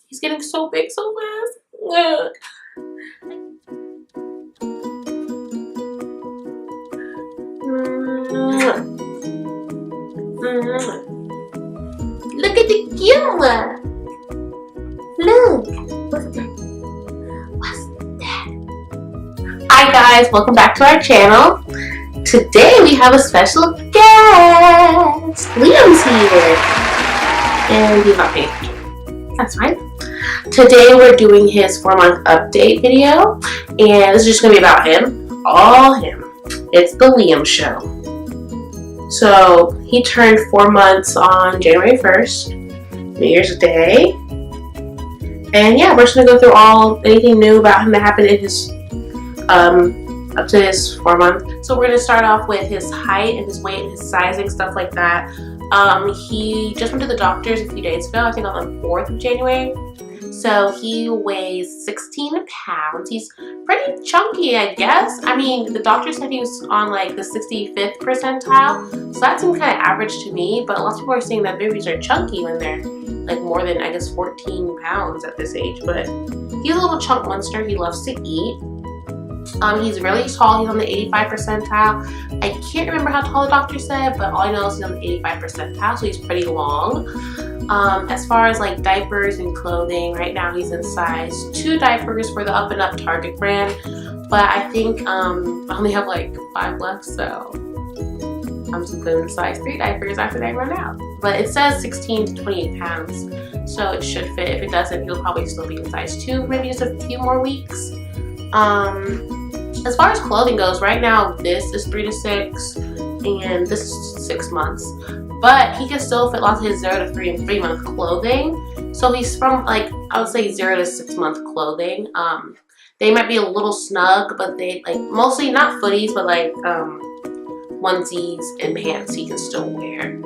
He's getting so big so fast. Ugh. Look at the camera. Look. What's that? What's that? Hi guys, welcome back to our channel. Today we have a special guest. Liam's here. And he's not paying attention. That's fine. Today we're doing his 4-month update video. And this is just going to be about him. All him. It's the Liam show. So he turned 4 months on January 1st, New Year's Day. And yeah, we're just going to go through anything new about him that happened in his up to his 4 month. So we're going to start off with his height and his weight and his sizing, stuff like that. He just went to the doctors a few days ago, I think on the 4th of January. So he weighs 16 pounds. He's pretty chunky, I guess. I mean, the doctor said he was on like the 65th percentile. So that seems kind of average to me. But lots of people are saying that babies are chunky when they're like more than, I guess, 14 pounds at this age. But he's a little chunk monster. He loves to eat. He's really tall. He's on the 85th percentile. I can't remember how tall the doctor said, but all I know is he's on the 85th percentile, so he's pretty long. As far as like diapers and clothing, right now he's in size 2 diapers for the Up and Up Target brand, but I think I only have like 5 left, so I'm just putting in size 3 diapers after they run out. But it says 16 to 28 pounds, so it should fit. If it doesn't, he'll probably still be in size 2, maybe just a few more weeks. As far as clothing goes, right now this is 3 to 6 and this is 6 months, but he can still fit lots of his 0 to 3 and 3 month clothing. So he's from like, I would say 0 to 6 month clothing. They might be a little snug, but they like mostly not footies, but like onesies and pants he can still wear.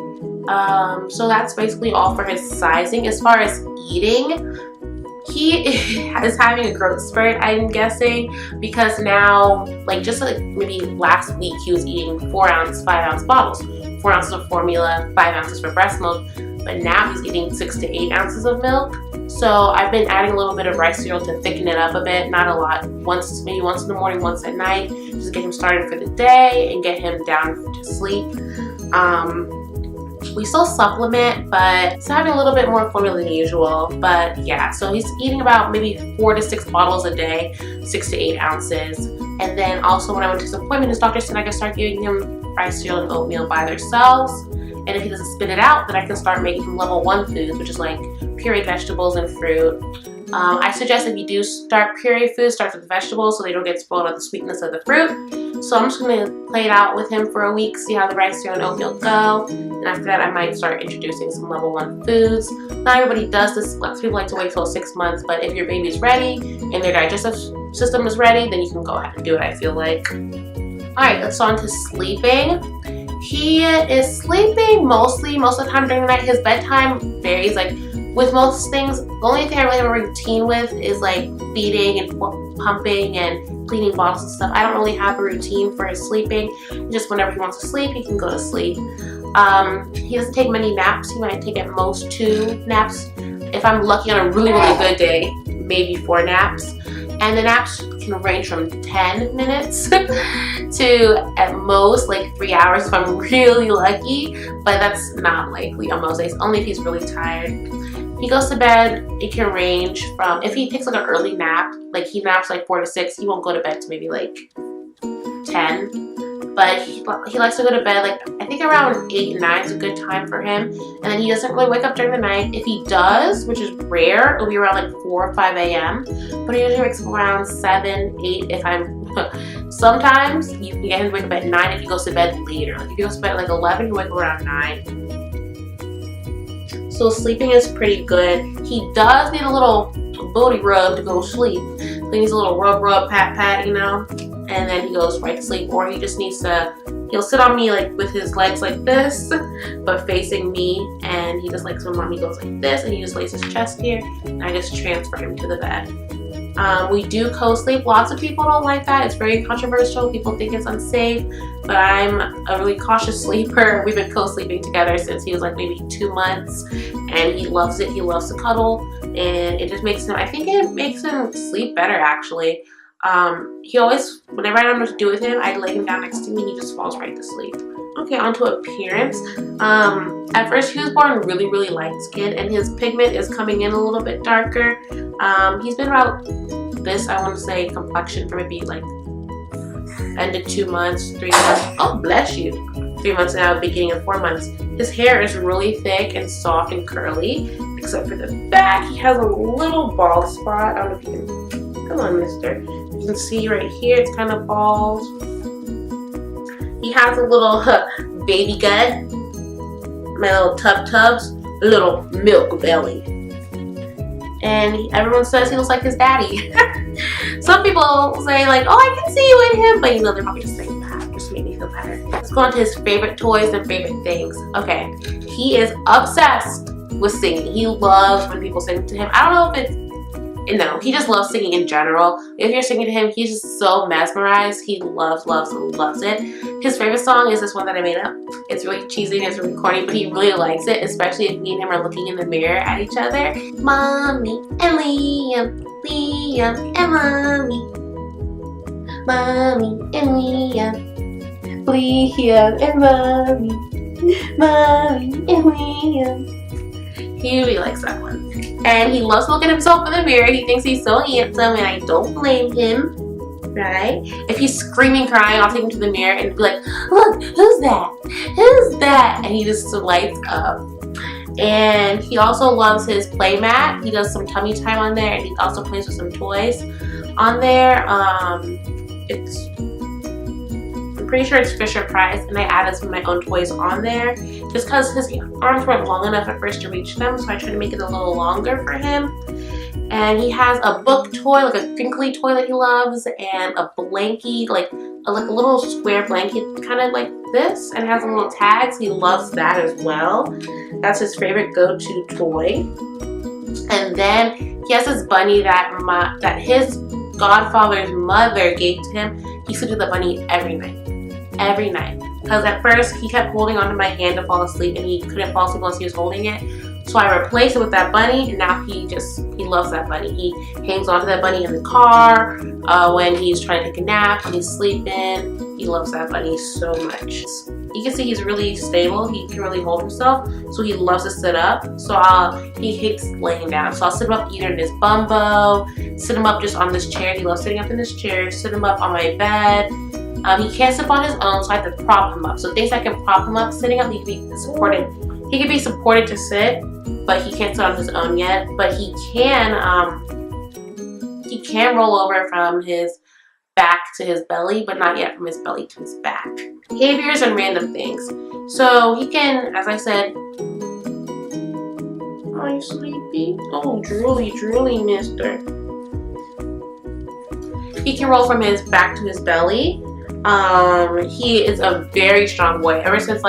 So that's basically all for his sizing. As far as eating, he is having a growth spurt, I'm guessing, because now, like just like maybe last week, he was eating 4-ounce, 5-ounce bottles, 4 ounces of formula, 5 ounces for breast milk, but now he's eating 6 to 8 ounces of milk. So I've been adding a little bit of rice cereal to thicken it up a bit, not a lot, maybe once in the morning, once at night, just to get him started for the day and get him down to sleep. We still supplement, but he's having a little bit more formula than usual. But yeah, so he's eating about maybe 4 to 6 bottles a day, 6 to 8 ounces. And then also when I went to his appointment, his doctor said I could start giving him rice cereal and oatmeal by themselves. And if he doesn't spit it out, then I can start making him level 1 foods, which is like pureed vegetables and fruit. I suggest if you do start pureed foods, start with the vegetables so they don't get spoiled with the sweetness of the fruit. So I'm just going to play it out with him for a week, see how the rice cereal and oatmeal go. And after that, I might start introducing some level 1 foods. Not everybody does this. Lots of people like to wait till 6 months, but if your baby's ready and their digestive system is ready, then you can go ahead and do it, I feel like. Alright, let's on to sleeping. He is sleeping most of the time during the night. His bedtime varies. Like with most things, the only thing I really have a routine with is like feeding and pumping and cleaning bottles and stuff. I don't really have a routine for his sleeping. Just whenever he wants to sleep, he can go to sleep. He doesn't take many naps. He might take at most 2 naps. If I'm lucky on a really good day, maybe 4 naps. And the naps can range from 10 minutes to at most like 3 hours if I'm really lucky, but that's not likely on most days, only if he's really tired. He goes to bed, it can range from, if he takes like an early nap, like he naps like 4 to 6, he won't go to bed to maybe like 10. But he likes to go to bed like, I think around 8, 9 is a good time for him. And then he doesn't really wake up during the night. If he does, which is rare, it'll be around like 4 or 5 a.m. But he usually wakes up around 7, 8 if I'm, sometimes you can get him to wake up at 9 if he goes to bed later. Like if he goes to bed at like 11, he'll wake up around 9. So sleeping is pretty good. He does need a little booty rub to go to sleep. He needs a little rub, pat, you know? And then he goes right to sleep, or he just needs to, he'll sit on me like with his legs like this, but facing me, and he just likes when mommy goes like this, and he just lays his chest here, and I just transfer him to the bed. We do co-sleep. Lots of people don't like that. It's very controversial. People think it's unsafe, but I'm a really cautious sleeper. We've been co-sleeping together since he was like maybe 2 months, and he loves it. He loves to cuddle. and it just makes him, I think it makes him sleep better actually. He always, whenever I don't know what to do with him, I lay him down next to me and he just falls right to sleep. Okay, on to appearance. At first he was born really light skinned and his pigment is coming in a little bit darker. He's been about this, I want to say, complexion for maybe like end of 2 months, 3 months. Oh, bless you. 3 months now, beginning of 4 months. His hair is really thick and soft and curly, except for the back. He has a little bald spot. I don't know if you can, come on, mister. You can see right here, it's kind of bald. He has a little baby gut, my little tubs, a little milk belly. And everyone says he looks like his daddy. Some people say like, oh, I can see you in him, but you know, they're probably just saying that just to make me feel better. Let's go on to his favorite toys and favorite things. Okay, he is obsessed with singing. He loves when people sing to him. I don't know if it's, no, he just loves singing in general. If you're singing to him, he's just so mesmerized. He loves it. His favorite song is this one that I made up. It's really cheesy and it's really corny, but he really likes it, especially if me and him are looking in the mirror at each other. Mommy and Liam, Liam and Mommy. Mommy and Liam, Liam and Mommy. Mommy and Liam. He really likes that one. And he loves looking at himself in the mirror. He thinks he's so handsome and I don't blame him, right? If he's screaming, crying, I'll take him to the mirror and be like, look, who's that? Who's that? And he just lights up. And he also loves his play mat. He does some tummy time on there and he also plays with some toys on there. I'm pretty sure it's Fisher Price, and I added some of my own toys on there just because his arms weren't long enough at first to reach them, so I tried to make it a little longer for him. And he has a book toy, like a crinkly toy that he loves, and a blankie, like a little square blanket, kind of like this, and has some little tags. He loves that as well. That's his favorite go-to toy. And then he has this bunny that his godfather's mother gave to him. He sleeps with the bunny every night. Every night. Because at first he kept holding onto my hand to fall asleep and he couldn't fall asleep once he was holding it. So I replaced it with that bunny and now he loves that bunny. He hangs onto that bunny in the car, when he's trying to take a nap, when he's sleeping. He loves that bunny so much. You can see he's really stable. He can really hold himself. So he loves to sit up. So he hates laying down. So I'll sit him up either in his bumbo, sit him up just on this chair. He loves sitting up in this chair, sit him up on my bed. He can't sit on his own, so I have to prop him up. So things that can prop him up sitting up, he can be supported. He can be supported to sit, but he can't sit on his own yet. But he can roll over from his back to his belly, but not yet from his belly to his back. Behaviors and random things. So he can, as I said, are you sleepy? Oh, drooly, mister. He can roll from his back to his belly. He is a very strong boy. Ever since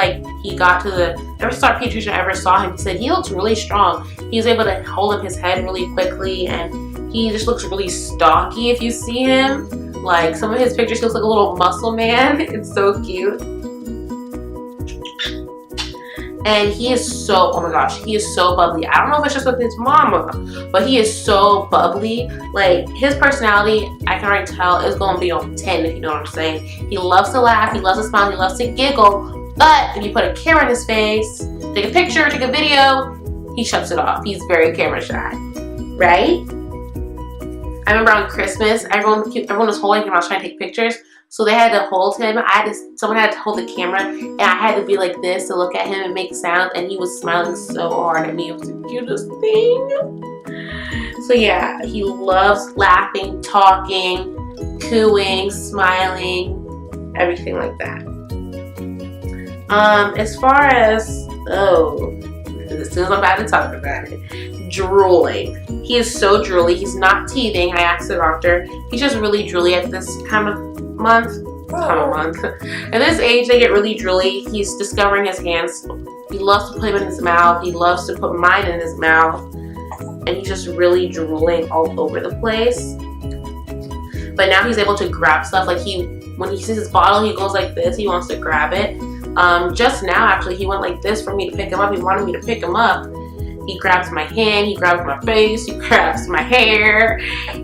he got to ever since our pediatrician ever saw him, he said he looks really strong. He's able to hold up his head really quickly and he just looks really stocky if you see him. Like some of his pictures, he looks like a little muscle man. It's so cute. And he is so, oh my gosh, he is so bubbly. I don't know if it's just with his mama, but he is so bubbly. Like, his personality, I can already tell, is going to be on 10, if you know what I'm saying. He loves to laugh, he loves to smile, he loves to giggle, but if you put a camera in his face, take a picture, take a video, he shuts it off. He's very camera shy, right? I remember on Christmas, everyone was holding him. I was trying to take pictures, so they had to hold him. Someone had to hold the camera, and I had to be like this to look at him and make sounds. And he was smiling so hard at me. It was the cutest thing. So yeah, he loves laughing, talking, cooing, smiling, everything like that. As far as as soon as I'm about to talk about it, drooling. He is so drooly. He's not teething. I asked the doctor. He's just really drooly at this time of month. At this age, they get really drooly. He's discovering his hands. He loves to put them in his mouth. He loves to put mine in his mouth. And he's just really drooling all over the place. But now he's able to grab stuff. Like when he sees his bottle, he goes like this. He wants to grab it. Just now, actually, he went like this for me to pick him up. He wanted me to pick him up. He grabs my hand, he grabs my face, he grabs my hair,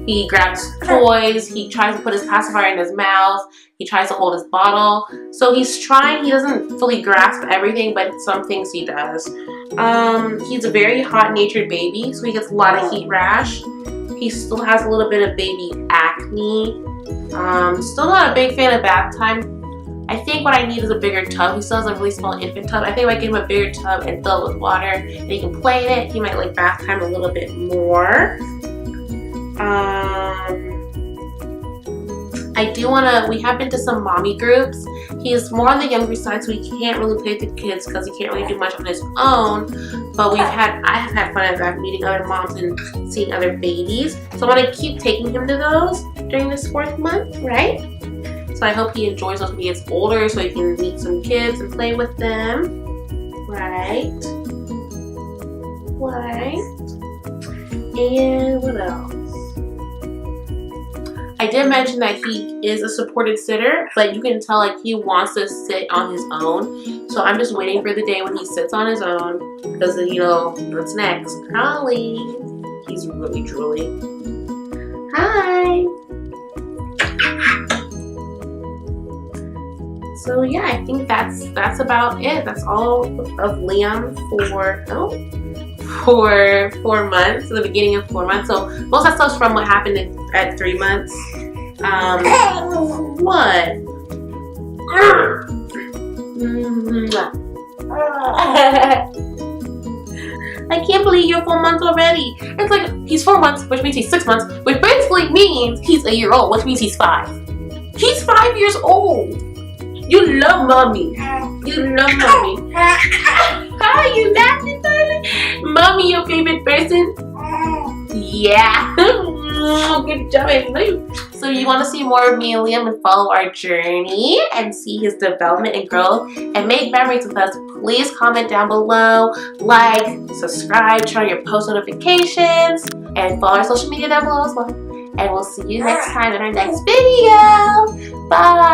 he grabs toys, he tries to put his pacifier in his mouth, he tries to hold his bottle. So he's trying, he doesn't fully grasp everything, but some things he does. He's a very hot-natured baby, so he gets a lot of heat rash. He still has a little bit of baby acne. Still not a big fan of bath time. I think what I need is a bigger tub. He still has a really small infant tub. I think if I give him a bigger tub and fill it with water and he can play in it, he might like bath time a little bit more. I do want to, we have been to some mommy groups. He's more on the younger side, so he can't really play with the kids because he can't really do much on his own. But I have had fun at that, meeting other moms and seeing other babies. So I want to keep taking him to those during this 4th month, right? So I hope he enjoys those when he gets older so he can meet some kids and play with them. Right? And what else? I did mention that he is a supported sitter, but you can tell like he wants to sit on his own. So I'm just waiting for the day when he sits on his own because you know what's next. Holly. He's really drooly. Hi. So yeah, I think that's about it. That's all of Liam for 4 months, the beginning of 4 months. So most of that stuff's from what happened at 3 months. What? I can't believe you're 4 months already. It's like he's 4 months, which means he's 6 months, which basically means he's a year old, which means he's 5. He's 5 years old. You love mommy. You love mommy. Are you laughing, darling? Mommy, your favorite person? Yeah. Good job, everybody. So you want to see more of me and Liam and follow our journey and see his development and growth and make memories with us, please comment down below, like, subscribe, turn on your post notifications, and follow our social media down below as well. And we'll see you next time in our next video. Bye.